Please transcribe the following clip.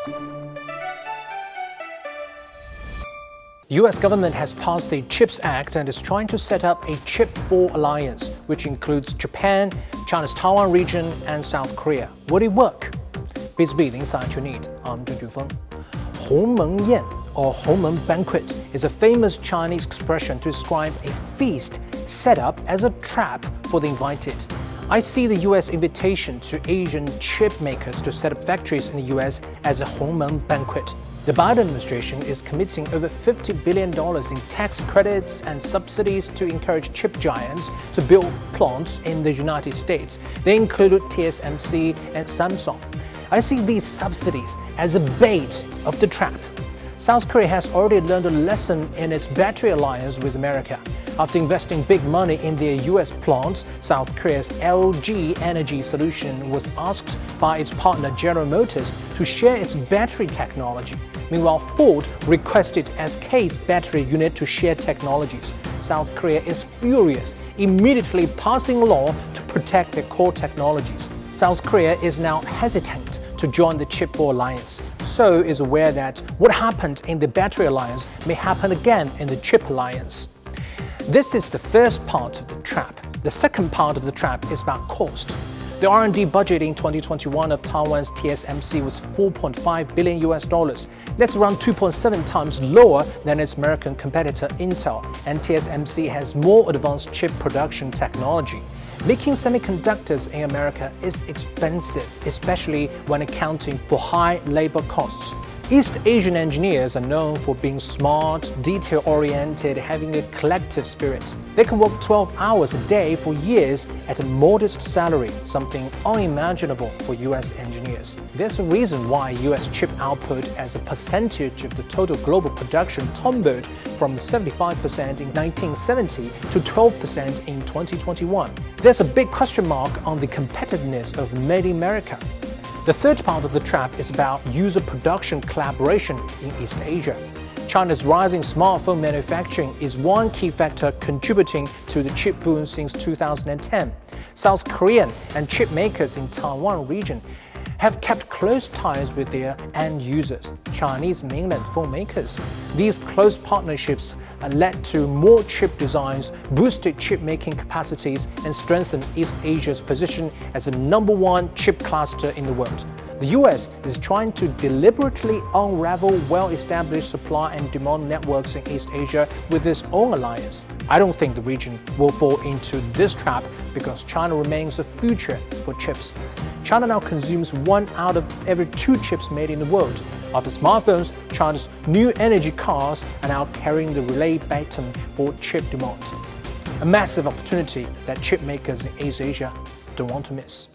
The US government has passed the CHIPS Act and is trying to set up a Chip 4 alliance, which includes Japan, China's Taiwan region, and South Korea. Will it work? Please be the insight you need. I'm Junfeng. Hongmen or Hongmen Banquet is a famous Chinese expression to describe a feast set up as a trap for the invited. I see the US invitation to Asian chip makers to set up factories in the US as a Hongmen Banquet. The Biden administration is committing over $50 billion in tax credits and subsidies to encourage chip giants to build plants in the United States. They include TSMC and Samsung. I see these subsidies as a bait of the trap. South Korea has already learned a lesson in its battery alliance with America. After investing big money in their US plants, South Korea's LG Energy Solution was asked by its partner General Motors to share its battery technology. Meanwhile, Ford requested SK's battery unit to share technologies. South Korea is furious, immediately passing a law to protect their core technologies. South Korea is now hesitant to join the Chip 4 alliance. So is aware that what happened in the battery alliance may happen again in the chip alliance. This is the first part of the trap. The second part of the trap is about cost. The R&D budget in 2021 of Taiwan's TSMC was $4.5 billion. That's around 2.7 times lower than its American competitor Intel, and TSMC has more advanced chip production technology. Making semiconductors in America is expensive, especially when accounting for high labor costs. East Asian engineers are known for being smart, detail-oriented, having a collective spirit. They can work 12 hours a day for years at a modest salary, something unimaginable for US engineers. There's a reason why US chip output as a percentage of the total global production tumbled from 75% in 1970 to 12% in 2021. There's a big question mark on the competitiveness of Made in America. The third part of the trap is about user production collaboration in East Asia. China's rising smartphone manufacturing is one key factor contributing to the chip boom since 2010. South Korean and chip makers in Taiwan region have kept close ties with their end users, Chinese mainland phone makers. These close partnerships led to more chip designs, boosted chip-making capacities, and strengthened East Asia's position as the #1 chip cluster in the world. The US is trying to deliberately unravel well-established supply and demand networks in East Asia with its own alliance. I don't think the region will fall into this trap because China remains the future for chips. China now consumes 1 out of every 2 chips made in the world. After smartphones, China's new energy cars are now carrying the relay baton for chip demand. A massive opportunity that chip makers in East Asia don't want to miss.